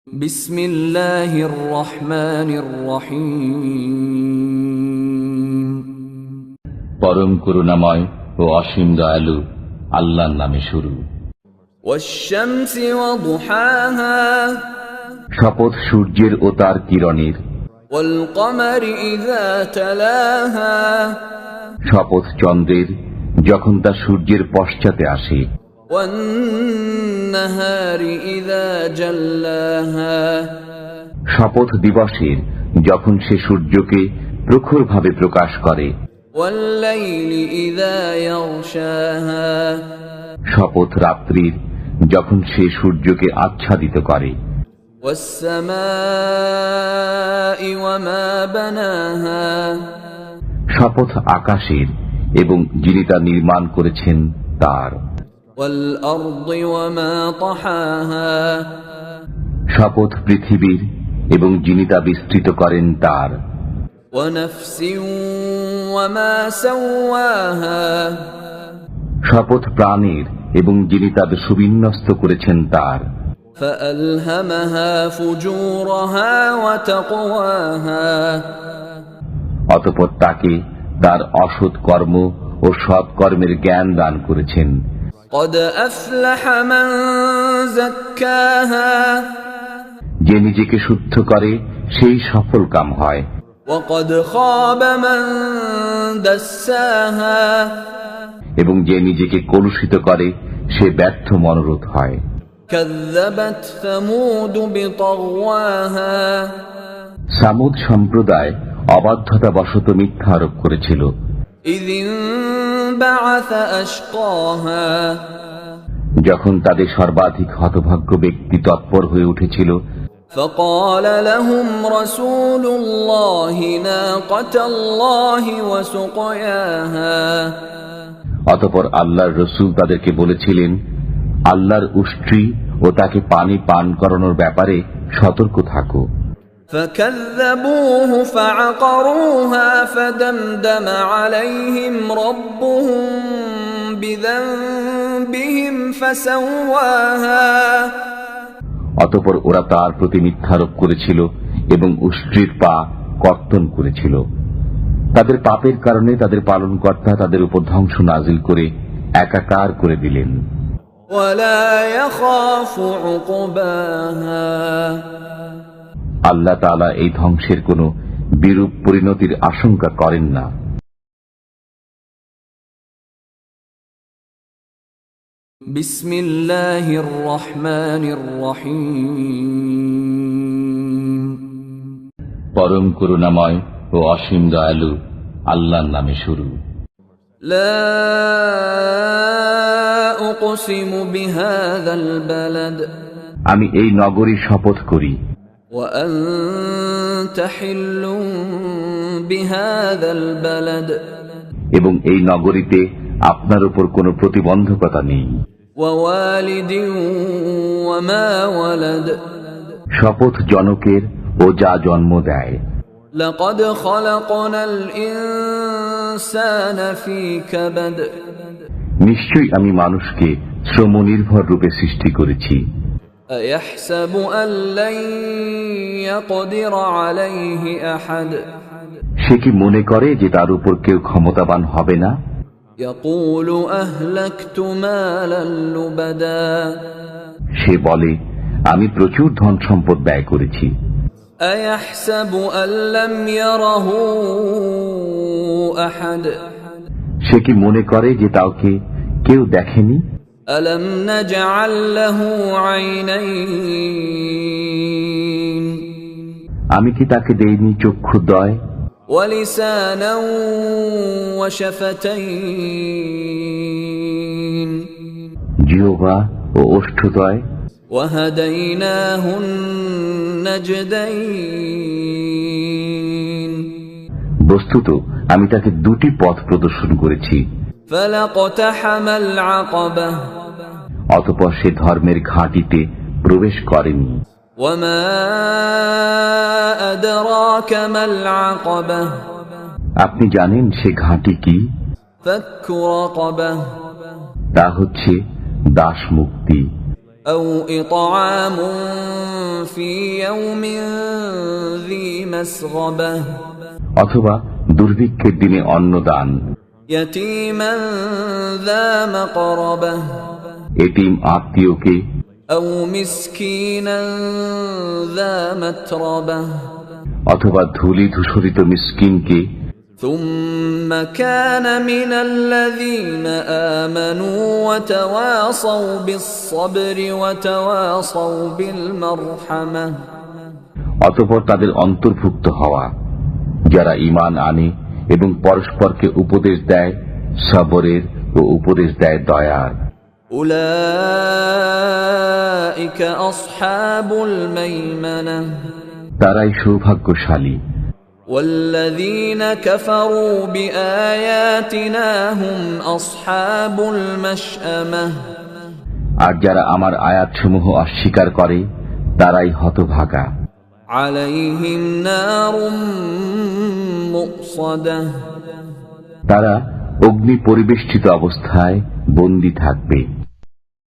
বিসমিল্লাহির রহমানির রহিম। পরম করুণাময় ও অসীম দয়ালু আল্লাহর নামে শুরু। ওয়াশ-শামসি ওয়া দুহাহা, শপথ সূর্যের ও তার কিরণের। ওয়াল কমারি ইযা তালাহা, শপথ চন্দ্রের যখন তা সূর্যের পশ্চাতে আসে। ওয়ান নাহারি ইযা জাল্লাহা, শপথ দিবসের যখন সে সূর্যকে প্রখরভাবে প্রকাশ করে। ওয়াল লাইলি ইযা ইয়াগশাহা, শপথ রাত্রির যখন সে সূর্যকে আচ্ছাদিত করে। ওয়াস সামাই ওয়া মা বানাহা, শপথ আকাশের এবং যিনি তা নির্মাণ করেছেন তার। ওয়াল আরদি ওয়া মা তাহাহা, শপথ পৃথিবীর এবং যিনি তা বিস্তৃত করেন তার। ওয়া নাফসিন ওয়া মা সাওয়াহা, শপথ প্রাণের এবং যিনি তাদের সুবিন্যস্ত করেছেন তার। ফাআলহামাহা ফুজুরাহা ওয়া তাকওয়াহা, অতঃপর তাকে তার অসৎ কর্ম ও সৎ কর্মের জ্ঞান দান করেছেন। ক্বাদ আফলাহা মান যাক্কাহা, যে নিজেকে শুদ্ধ করে সেই সফল কাম হয়। ওয়া ক্বাদ খাবা মান দাসসাহা, এবং যে নিজেকে কলুষিত করে সে ব্যর্থ মনোরথ হয়। কাযযাবাত সামুদ বিতাগওয়াহা, সামুদ সম্প্রদায় অবাধ্যতাবশত মিথ্যা আরোপ করেছিল। ইয ইনবাআসা আশকাহা, যখন তাদের সর্বাধিক হতভাগ্য ব্যক্তি তৎপর হয়ে উঠেছিল। فقال لهم رسول الله ناقة الله وسقياها, অতঃপর আল্লাহর রসূল তাদেরকে বলেছিলেন, আল্লাহর উষ্ট্রি ও তাকে পানি পান করানোর ব্যাপারে সতর্ক থাকো। فكذبوه فعقروها فدمدم عليهم ربهم بذنبهم فسواها, অতঃপর ওরা তার প্রতি মিথ্যারোপ করেছিল এবং উষ্ট্রির পা কর্তন করেছিল। তাদের পাপের কারণে তাদের পালনকর্তা তাদের উপর ধ্বংস নাজিল করে একাকার করে দিলেন। ولا يخاف عقباها, আল্লাহ তাআলা এই ধ্বংসের কোনো বিরূপ পরিণতির আশঙ্কা করেন না। বিসমিল্লাহির রহমানির রহিম। পরম করুণাময় ও অসীম দয়ালু আল্লাহর নামে শুরু। লা উকসিমু বিহাযাল বালাদ, আমি এই নগরীর শপথ করি। ওয়া আনতা হিল্লুম বিহাযাল বালাদ, এবং এই নগরীতে আপনার উপর কোনো প্রতিবন্ধকতা নেই। ওয়া ওয়ালিদিন ওয়া মা ওয়ালাদ, শপথ জনকের ও যা জন্ম দেয়। লাকাদ খালাকনাল ইনসানা ফি কাবাদ, নিশ্চয়ই আমি মানুষকে শ্রমনির্ভর রূপে সৃষ্টি করেছি। আয়াহসাবু আল লান ইয়াকদির আলাইহি আহাদ, সে কি মনে করে যে তার উপর কেউ ক্ষমতাবান হবে না? ইয়াকুলু আহলাকতু মালান লুবাদা, সে বলে, আমি প্রচুর ধন সম্পদ ব্যয় করেছি। আয়াহসাবু আল লাম ইয়ারাহু আহাদ, সে কি মনে করে যে তাকে কেউ দেখেনি? আলাম নাজআল লাহু আইনাইন, আমি কি তাকে দেইনি চক্ষুদ্বয়? ওয়া লিসানান ওয়া শাফাতাইন, জিহ্বা ও ওষ্ঠদ্বয়। ওয়া হাদাইনাহুন নাজদাইন, বস্তুত আমি তাকে দুটি পথ প্রদর্শন করেছি। ফালাকতাহামাল আকাবাহ, অতঃপর সে ধর্মের ঘাঁটিতে প্রবেশ করেনি। ওয়া মা আদরাকা মাল আকাবাহ, আপনি জানেন সে ঘাঁটি কি? ফাক্কু রাকাবাহ, তা হচ্ছে দাস মুক্তি। أو إطعام في يوم ذي مسغبة অথবা দুর্ভিক্ষের দিনে অন্নদান, يتيما ذا مقربة এতিম আত্মীয়কে, أو مسكينا ذا متربة অথবা ধূলি ধূসরিত মিসকিনকে, ثم كان من الذين آمنوا وتواصوا بالصبر وتواصوا بالمرحمة অতঃপর তাদের অন্তর্ভুক্ত হওয়া যারা ঈমান আনে এবং পরস্পরকে উপদেশ দেয় সবরের ও উপদেশ দেয় দয়ার। أولئك أصحاب الميمنة তারাই সৌভাগ্যশালী। والذين كفروا بآياتنا هم أصحاب المشأمة আর যারা আমার আয়াতসমূহ অস্বীকার করে তারাই হতভাগা। عليهم نار مؤصدة তারা অগ্নি পরিবেষ্টিত অবস্থায় বন্দী থাকবে।